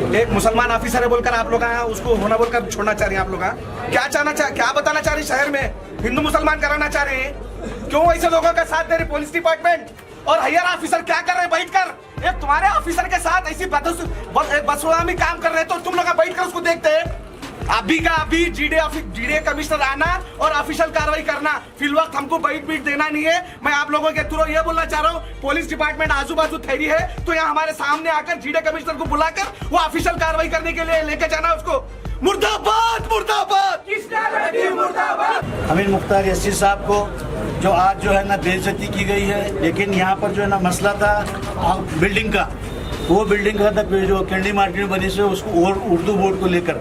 एक मुसलमान ऑफिसर है बोलकर आप लोग यहाँ उसको होना बोलकर छोड़ना चाह रहे हैं। आप लोग क्या बताना चाह रहे हैं? शहर में हिंदू मुसलमान कराना चाह रहे हैं। क्यों ऐसे लोगों का साथ दे रही पुलिस डिपार्टमेंट और हायर ऑफिसर? क्या कर रहे हैं बैठ कर? एक तुम्हारे ऑफिसर के साथ ऐसी बदसुआमी काम कर रहे हैं तो तुम लोग बैठ कर उसको देखते हैं। अभी जीडे कमिश्नर आना और ऑफिशियल कार्रवाई करना, फिल वक्त हमको बैठ देना नहीं है। मैं आप लोगों के थ्रू ये बोलना चाह रहा हूँ, पुलिस डिपार्टमेंट आजू बाजू ठहरी है तो यहाँ हमारे सामने आकर जीडे कमिश्नर को बुलाकर वो ऑफिशियल कार्रवाई करने के लिए लेके जाना उसको। मुर्दाबाद मुर्दाबाद मुर्दाबाद। अमीर मुख्तार एससी साहब को जो आज जो है ना बेइज्जती की गई है, लेकिन यहाँ पर जो है ना मसला था बिल्डिंग का, वो बिल्डिंग का था जो कैंडी मार्केट बनी से उसको और उर्दू बोर्ड को लेकर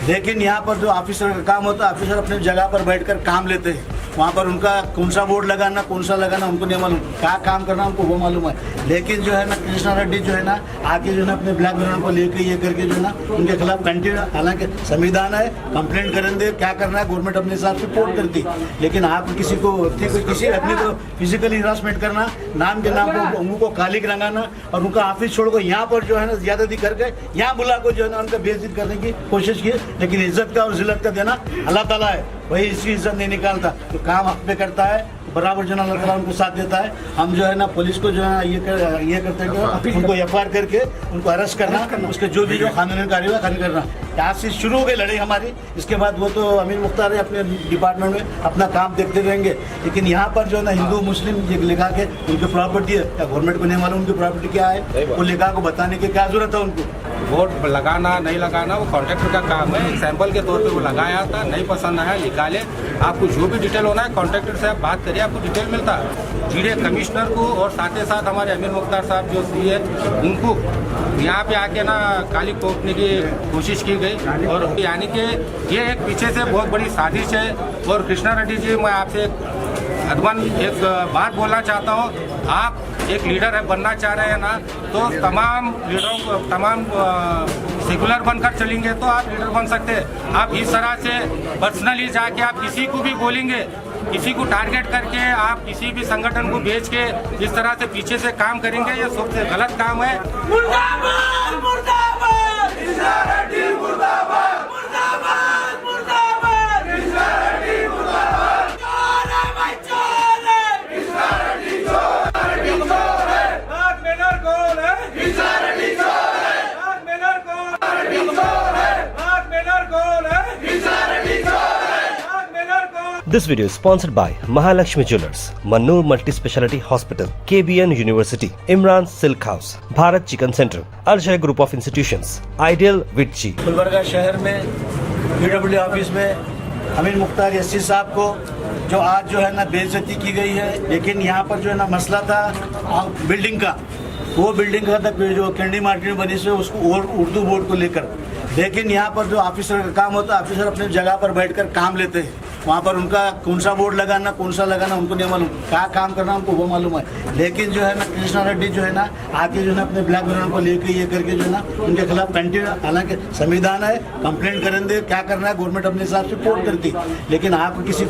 लेकिन यहाँ पर जो ऑफिसर का काम होता है, ऑफिसर अपनी जगह पर बैठकर काम लेते हैं। वहाँ पर उनका कौन सा बोर्ड लगाना कौन सा लगाना उनको नहीं मालूम, क्या काम करना उनको वो मालूम है। लेकिन जो है ना कृष्णा रेड्डी जो है ना आके जो है ना अपने ब्लैक बैनर को लेके ये करके जो है ना उनके खिलाफ कंटिन्यू, हालांकि संविधान है कंप्लेंट करेंगे, क्या करना है गवर्नमेंट अपने हिसाब से रिपोर्ट करती। लेकिन आप किसी आदमी को फिजिकली हिरासमेंट करना, नाम के नाम को उनको कालिक रंगाना और उनका ऑफिस छोड़ को यहाँ पर जो है ना ज्यादती करके यहाँ बुला को जो है ना उनका बेइज्जत करने की कोशिश की। लेकिन इज्जत का और जिल्लत का देना अल्लाह ताला है, वही इसकी इज्जत नहीं निकालता। तो काम हक पे करता है, बराबर जो है अल्लाह ताला उनको साथ देता है। हम जो है ना पुलिस को जो है ये करते हैं उनको एफआईआर करके उनको अरेस्ट करना, उसके जो भी जो कानूनी कार्रवाई खान करना। आज से शुरू हो गई लड़ाई हमारी, इसके बाद वो तो अमीर मुख्तार है अपने डिपार्टमेंट में अपना काम देखते रहेंगे। लेकिन यहाँ पर जो है ना हिंदू मुस्लिम ये लिखा के उनकी प्रॉपर्टी है, क्या गवर्नमेंट को नहीं मालूम उनकी प्रॉपर्टी क्या है? वो लिखा को बताने की क्या जरूरत है उनको? बोर्ड लगाना नहीं लगाना वो कॉन्ट्रैक्टर का काम है। सैंपल के तौर पे वो लगाया था, नहीं पसंद आया निकाले। आपको जो भी डिटेल होना है कॉन्ट्रैक्टर से आप बात करिए, आपको डिटेल मिलता है। जीडे कमिश्नर को और साथ ही साथ हमारे अमीर मुख्तार साहब जो सी है उनको यहाँ पे आके ना काली पोतने की कोशिश की गई। और यानी कि ये एक पीछे से बहुत बड़ी साजिश है। और कृष्णा रेड्डी जी, मैं आपसे एक बात बोलना चाहता हूँ, आप एक लीडर है बनना चाह रहे हैं ना, तो तमाम लीडरों को तमाम सेकुलर बनकर चलेंगे तो आप लीडर बन सकते हैं। आप इस तरह से पर्सनली जाके आप किसी को भी बोलेंगे, किसी को टारगेट करके आप किसी भी संगठन को बेच के इस तरह से पीछे से काम करेंगे, ये सबसे गलत काम है। मुर्दाबाद मुर्दाबाद कृष्णा रेड्डी मुर्दाबाद मुर्दाबाद मुर्दाबाद कृष्णा रेड्डी मुर्दाबाद। चोर है भाई चोर है कृष्णा रेड्डी, चोर है ब्लैक बैनर कौन है? कृष्णा रेड्डी चोर है। ब्लैक बैनर कौन है? चोर है। ब्लैक बैनर कौन है? कृष्णा रेड्डी चोर है। ब्लैक बैनर कौन? This video is sponsored by Mahalakshmi Jewelers, Mannur Multi-Speciality Hospital, KBN University, Imran Silk House, Bharat Chicken Center, Arjay Group of Institutions, Ideal Vitchi. Gulbarga शहर में PWD ऑफिस में अमीर मुख्तार एससी साहब को जो आज जो है ना बेइज्जती की गई है, लेकिन यहाँ पर जो है ना मसला था बिल्डिंग का, वो बिल्डिंग का था जो कैंडी मार्केट बनी से उसको और उर्दू बोर्ड को लेकर। लेकिन यहाँ पर जो ऑफिसर का काम होता है, ऑफिसर अपनी जगह पर बैठकर काम लेते हैं। वहाँ पर उनका कौन सा बोर्ड लगाना कौन सा लगाना उनको नहीं मालूम, क्या काम करना उनको वो मालूम है। लेकिन जो है ना कृष्णा रेड्डी जो है ना आके जो है अपने ब्लैक बैनर को लेके ये करके जो है ना उनके खिलाफ कंटिन्यू, हालांकि संविधान है कंप्लेंट करेंगे, क्या करना है गवर्नमेंट अपने हिसाब से रिपोर्ट करती। लेकिन आप किसी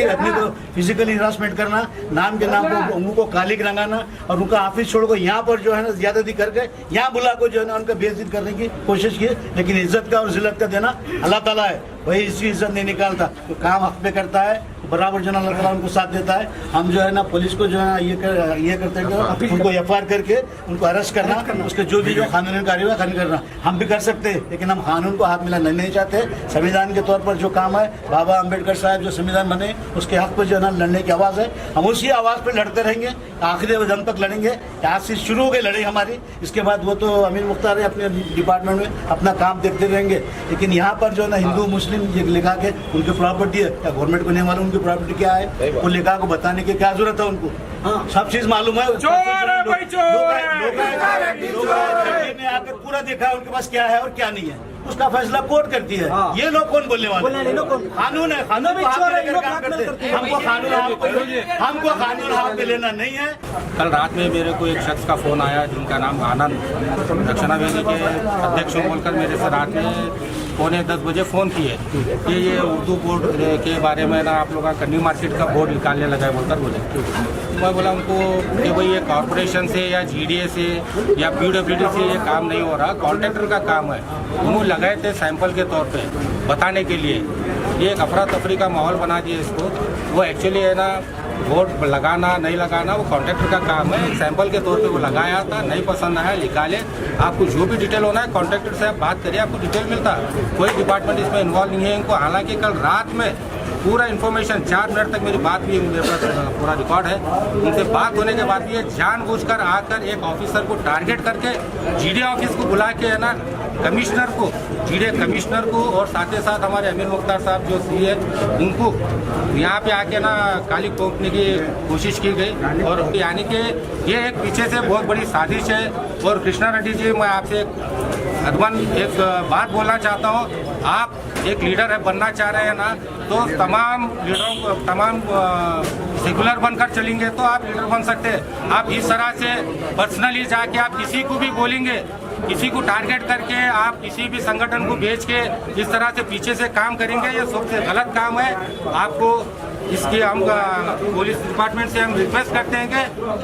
आदमी को फिजिकली हिरासमेंट करना, नाम के नाम को उनको कालिक रंगाना और उनका ऑफिस छोड़ को यहाँ पर जो है ना ज्यादती करके यहाँ बुला को जो है ना उनका बेइज्जत करने की कोशिश की। लेकिन इज्जत का और जिल्लत का देना अल्लाह ताला है, वही इसकी इज्जत नहीं निकालता। तो काम हक पे करता है, बराबर जो है अल्लाह ताला उनको साथ देता है। हम जो है ना पुलिस को जो है ये करते हैं उनको एफआईआर करके उनको अरेस्ट करना, उसके जो भी जो कानूनी कार्रवाई खान करना। हम भी कर सकते हैं, लेकिन हम कानून को हाथ मिलाना नहीं चाहते। संविधान के तौर पर जो काम है, बाबा अम्बेडकर साहब जो संविधान बने उसके हक पर जो है ना लड़ने की आवाज़ है, हम उसी आवाज़ पर लड़ते रहेंगे, आखिरी दम तक लड़ेंगे। आज से शुरू हो गई लड़ाई हमारी, इसके बाद वो तो अमीर मुख्तार है अपने डिपार्टमेंट में अपना काम देखते रहेंगे। लेकिन यहाँ पर जो है ना हिंदू मुस्लिम ये लिखा के उनकी प्रॉपर्टी है, क्या गवर्नमेंट को नहीं मालूम उनकी की प्रॉपर्टी क्या है, वो लेखा को बताने की क्या जरूरत है उनको। सब चीज मालूम है। चोर है भाई, चोर है। लोग ने आकर पूरा देखा है उनके पास क्या है और क्या नहीं है, उसका फैसला कोर्ट करती है। ये लोग कौन बोलने वाले? कानून है, कानून को हाथ में लेकर काम करते हैं। हमको कानून हाथ में लेना नहीं है। कल रात में मेरे को एक शख्स का फोन आया जिनका नाम आनंद, दक्षिणा वेदी के अध्यक्ष बोलकर मेरे से रात में 9:45 बजे फ़ोन किए कि ये उर्दू बोर्ड के बारे में ना आप लोग का कन्नी मार्केट का बोर्ड निकालने लगा है बोलकर बोले। मैं बोला उनको कि भाई ये कॉरपोरेशन से या GDA से या PWD से ये काम नहीं हो रहा, कॉन्ट्रैक्टर का काम है। उन्होंने लगाए थे सैंपल के तौर पे बताने के लिए, ये एक अफरा तफरी का माहौल बना दिया इसको। वो एक्चुअली है ना बोर्ड लगाना नहीं लगाना वो कॉन्ट्रैक्टर का काम है। एक सैंपल के तौर पे वो लगाया था, नहीं पसंद आया निकाले। आपको जो भी डिटेल होना है कॉन्ट्रैक्टर से आप बात करिए, आपको डिटेल मिलता है। कोई डिपार्टमेंट इसमें इन्वॉल्व नहीं है इनको। हालांकि कल रात में पूरा इन्फॉर्मेशन 4 मिनट तक मेरी बात भी मेरे पास पूरा रिकॉर्ड है। उनसे बात होने के बाद भी ये जानबूझकर आकर एक ऑफिसर को टारगेट करके GDA ऑफिस को बुला के है ना कमिश्नर को, GDA कमिश्नर को और साथ ही साथ हमारे अमीर मुख्तार साहब जो CA उनको यहाँ पे आके ना काली पोंकने की कोशिश की गई। और यानी कि ये एक पीछे से बहुत बड़ी साजिश है। और कृष्णा रेड्डी जी, मैं आपसे एक बात बोलना चाहता हूँ, आप एक लीडर है बनना चाह रहे हैं ना, तो तमाम लीडरों को तमाम सेकुलर बनकर चलेंगे तो आप लीडर बन सकते हैं। आप इस तरह से पर्सनली जाके आप किसी को भी बोलेंगे, किसी को टारगेट करके आप किसी भी संगठन को बेच के इस तरह से पीछे से काम करेंगे, ये सबसे गलत काम है। आपको इसकी हम पुलिस डिपार्टमेंट से हम रिक्वेस्ट करते हैं कि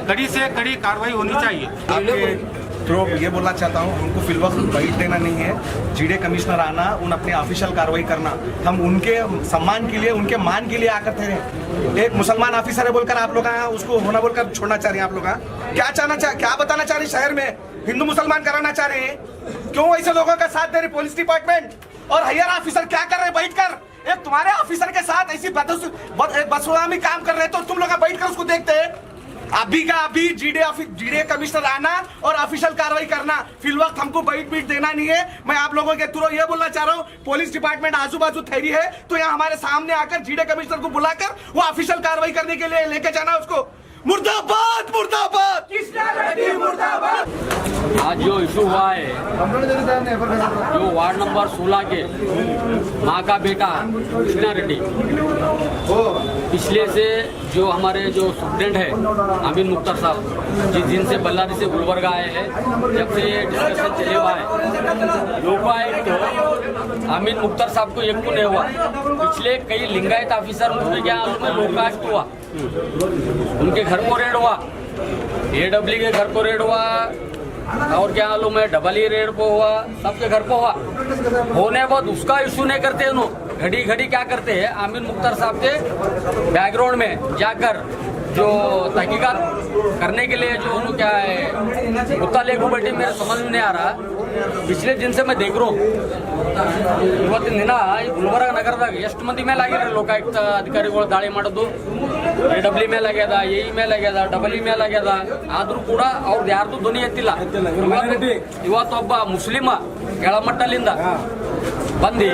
कड़ी से कड़ी कार्रवाई होनी चाहिए। आपके तो ये बोलना चाहता हूँ, उनको फिलवक्त बाइट देना नहीं है। GDA कमिश्नर आना, उन अपनी ऑफिशियल कार्रवाई करना, हम उनके सम्मान के लिए, उनके मान के लिए आकर थे। एक मुसलमान ऑफिसर है बोलकर आप लोग उसको होना बोलकर छोड़ना चाह रहे हैं। आप लोग क्या बताना चाह रहे हैं? शहर में हिंदू मुसलमान कराना चाह रहे हैं? क्यों ऐसे लोगों का साथ दे रही पुलिस डिपार्टमेंट और हायर ऑफिसर? क्या कर रहे हैं बैठ कर? एक तुम्हारे ऑफिसर के साथ ऐसी बदसुलामी काम कर रहे हैं तो तुम लोग बैठ कर उसको देखते हैं। अभी का अभी GDA कमिश्नर आना और ऑफिशियल कार्रवाई करना, फिलवक्त हमको बीट देना नहीं है। मैं आप लोगों के थ्रू ये बोलना चाह रहा हूँ, पुलिस डिपार्टमेंट आजू बाजू ठहरी है तो यहाँ हमारे सामने आकर GDA कमिश्नर को बुलाकर वो ऑफिशियल कार्रवाई करने के लिए लेके जाना उसको। मुर्दाबाद मुर्दाबाद कृष्णा रेड्डी मुर्दाबाद। आज जो इशू हुआ है, जो वार्ड नंबर 16 के माँ का बेटा कृष्णा रेड्डी, पिछले से जो हमारे जो स्टूडेंट है अमीन मुख्तार साहब, जिस दिन से बल्लारी से गुलबर्गा आए हैं, जब से ये डिस्कशन चले हुआ है, लोकायुक्त अमीन मुख्तार साहब को एक को नहीं हुआ। पिछले कई लिंगायत ऑफिसर उनके क्या लोकायुक्त हुआ, उनके घर को रेड हुआ, AW के घर को रेड हुआ, और क्या मालूम है डबल रेड को हुआ, सबके घर को हुआ। होने बाद उसका इशू नहीं करते उन्होंने, घड़ी घड़ी क्या करते हैं अमीन मुख्तार साहब के बैकग्राउंड में जाकर जो तहकीकात करने के लिए जो उन्होंने क्या है मुद्दा लेकर बैठे, मेरे समझ में नहीं आ रहा। पिछले दिन से मैं देख रहा हूँ, ಇವತ್ತಿನ ದಿನ ಗುಲ್ಬರ್ಗ ನಗರದಾಗ ಎಷ್ಟು ಮಂದಿ ಮೇಲೆ ಆಗಿರೋ ಲೋಕಾಯುಕ್ತ ಅಧಿಕಾರಿಗಳು ದಾಳಿ ಮಾಡೋದು, AW ಮೇಲೆ ಆಗ್ಯದ, AE ಮೇಲೆ ಆಗ್ಯದ, ಡಬಲ್ ಮೇಲೆ ಆಗ್ಯದ, ಆದ್ರೂ ಕೂಡ ಅವ್ರದ್ದು ಯಾರ್ದು ಧ್ವನಿ ಎತ್ತಿಲ್ಲ। ಇವತ್ತೊಬ್ಬ ಮುಸ್ಲಿಮ ಕೆಳಮಟ್ಟಲಿಂದ ಬಂದು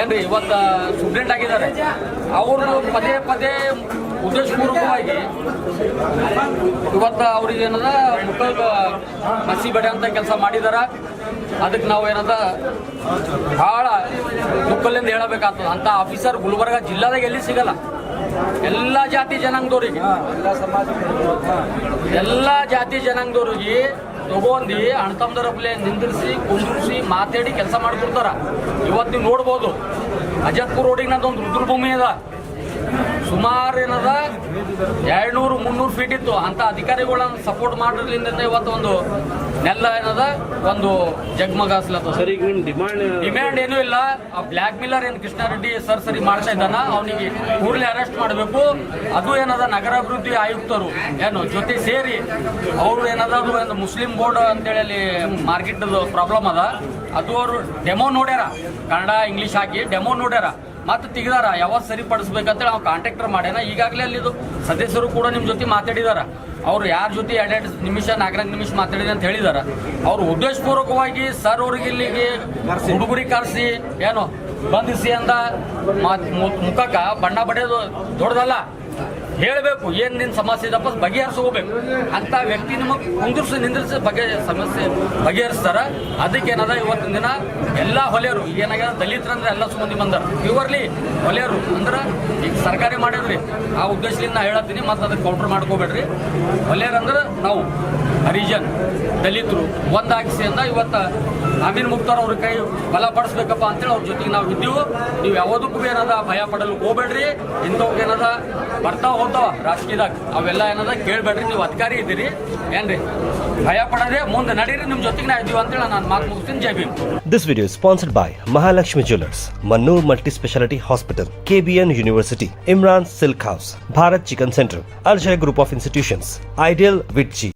ಏನ್ರಿ ಇವತ್ತು ಸ್ಟೂಡೆಂಟ್ ಆಗಿದ್ದಾರೆ, ಅವರು ಪದೇ ಪದೇ ಉದ್ದೇಶಪೂರ್ವಕವಾಗಿ ಇವತ್ತು ಅವ್ರಿಗೆ ಏನದ ಮುಖ ಮಸಿ ಬಡೆ ಅಂತ ಕೆಲಸ ಮಾಡಿದಾರ। ಅದಕ್ಕೆ ನಾವು ಏನದ ಭಾಳ ದುಃಖದಿಂದ ಹೇಳಬೇಕಾಗ್ತದೆ। ಅಂತ ಆಫೀಸರ್ ಗುಲ್ಬರ್ಗ ಜಿಲ್ಲಾದಾಗ ಎಲ್ಲಿ ಸಿಗಲ್ಲ। ಎಲ್ಲ ಜಾತಿ ಜನಾಂಗದವ್ರಿಗೆ ತಗೊಂಡು ಅಣ್ತಮ್ಮದರಪ್ಲೆ ನಿಂದಿರಿಸಿ ಕುಂದಿರಿಸಿ ಮಾತಾಡಿ ಕೆಲಸ ಮಾಡಿಕೊಡ್ತಾರ। ಇವತ್ತು ನೀವು ನೋಡ್ಬೋದು ಅಜತ್ಪುರ್ ರೋಡಿಗೆ ನಂದೊಂದು ರುದ್ರಭೂಮಿ ಅದ, ಸುಮಾರು ಏನದ 200-300 ಫೀಟ್ ಇತ್ತು। ಅಂತ ಅಧಿಕಾರಿಗಳನ್ನ ಸಪೋರ್ಟ್ ಮಾಡೋದ್ರಿಂದ ಇವತ್ತು ಒಂದು ನೆಲ್ಲ ಏನದ ಒಂದು ಜಗಮಗ ಹಸ್ಲತ್ತ। ಸರಿ, ಡಿಮ್ಯಾಂಡ್ ಏನೂ ಇಲ್ಲ। ಆ ಬ್ಲ್ಯಾಕ್ ಮಿಲ್ಲರ್ ಏನು ಕೃಷ್ಣಾ ರೆಡ್ಡಿ ಸರ್ ಸರಿ ಮಾಡ್ತಾ ಇದ್ದಾನ, ಅವನಿಗೆ ಕೂಡಲೇ ಅರೆಸ್ಟ್ ಮಾಡಬೇಕು। ಅದು ಏನದ ನಗರಾಭಿವೃದ್ಧಿ ಆಯುಕ್ತರು ಏನು ಜೊತೆ ಸೇರಿ ಅವರು ಏನದ ಒಂದು ಮುಸ್ಲಿಂ ಬೋರ್ಡ್ ಅಂತೇಳಿ ಅಲ್ಲಿ ಮಾರ್ಕೆಟ್ ಪ್ರಾಬ್ಲಮ್ ಅದ, ಅದು ಅವರು ಡೆಮೋ ನೋಡ್ಯಾರ, ಕನ್ನಡ ಇಂಗ್ಲೀಷ್ ಹಾಕಿ ಡೆಮೋ ನೋಡ್ಯಾರ, ಮತ್ತೆ ತೆಗೆದಾರ ಯಾವತ್ತು ಸರಿಪಡಿಸ್ಬೇಕಂತೇಳಿ ನಾವು ಕಾಂಟ್ಯಾಕ್ಟರ್ ಮಾಡ್ಯಾನ। ಈಗಾಗಲೇ ಅಲ್ಲಿದು ಸದಸ್ಯರು ಕೂಡ ನಿಮ್ಮ ಜೊತೆ ಮಾತಾಡಿದಾರ, ಅವ್ರು ಯಾರ ಜೊತೆ 2 ನಿಮಿಷ 4 ನಿಮಿಷ ಮಾತಾಡಿದೆ ಅಂತ ಹೇಳಿದಾರ। ಅವ್ರು ಉದ್ದೇಶಪೂರ್ವಕವಾಗಿ ಸರ್ ಅವ್ರಿಗೆ ಇಲ್ಲಿಗೆ ಹುಡುಗರಿಗೆ ಕರೆಸಿ ಏನೋ ಬಂದು ಇಸಿಯಿಂದ ಮುಖಕ್ಕೆ ಬಣ್ಣ ಬಡಿಯೋದು ದೊಡ್ಡದಲ್ಲ, ಹೇಳಬೇಕು ಏನು ನಿನ್ನ ಸಮಸ್ಯೆ ಇದಪ್ಪ ಬಗೆಹರಿಸ್ಕೋಬೇಕು ಅಂತ ವ್ಯಕ್ತಿ ನಿಮಗೆ ಕುಂದಿರ್ಸಿ ನಿಂದಿರ್ಸಿ ಸಮಸ್ಯೆ ಬಗೆಹರಿಸ್ತಾರ. ಅದಕ್ಕೆ ಏನದ ಇವತ್ತಿನ ದಿನ ಎಲ್ಲ ಹೊಲೆಯರು ಏನಾಗ್ಯದ ದಲಿತರಂದ್ರೆ ಎಲ್ಲ ಸುಮಂದಿ ಬಂದಾರ, ಪ್ಯೂರ್ಲಿ ಹೊಲೆಯರು ಅಂದ್ರೆ ಈಗ ಸರ್ಕಾರಿ ಮಾಡಿದ್ರಿ ಆ ಉದ್ದೇಶದಿಂದ ಹೇಳತ್ತೀನಿ, ಮತ್ತು ಅದಕ್ಕೆ ಕೌಂಟರ್ ಮಾಡ್ಕೋಬೇಡ್ರಿ. ಹೊಲೆಯರಂದ್ರೆ ನಾವು ಹರಿಜನ್ ದಲಿತರು ಒಂದಾಗಿಸಿ ಅಂದ ಇವತ್ತು ಅಮೀನ್ ಮುಕ್ತಾರ್ ಅವ್ರ ಕೈ ಬಲಪಡಿಸ್ಬೇಕಪ್ಪ ಅಂತೇಳಿ ಅವ್ರ ಜೊತೆಗೆ ನಾವು ಇದ್ದೀವಿ. ನೀವು ಯಾವುದಕ್ಕೂ ಏನದ ಭಯ ಪಡಲು ಹೋಗ್ಬೇಡ್ರಿ. ಇಂಥವ್ಗೆ ಏನದ ಬರ್ತಾವ ಹೋಗ್ತಾವ ರಾಜಕೀಯದಾಗ ಅವೆಲ್ಲ ಏನದ ಕೇಳಬೇಡ್ರಿ. ನೀವು ಅಧಿಕಾರಿ ಇದ್ದೀರಿ ಏನ್ರಿ, ಭಯ ಪಡದೆ ಮುಂದೆ ನಡೀರಿ, ನಿಮ್ಮ ಜೊತೆಗೆ ನಾ ಇದ್ದೀವಿ ಅಂತೇಳಿ ನಾನು ಮಾತು ಮುಗಿಸ್ತೀನಿ. ಜೈ Bhim. This video is sponsored by Mahalakshmi Jewelers, Mannur Multi-Speciality Hospital, KBN University, Imran Silk House, Bharat Chicken Center, Arjay Group of Institutions, Ideal Vitchi.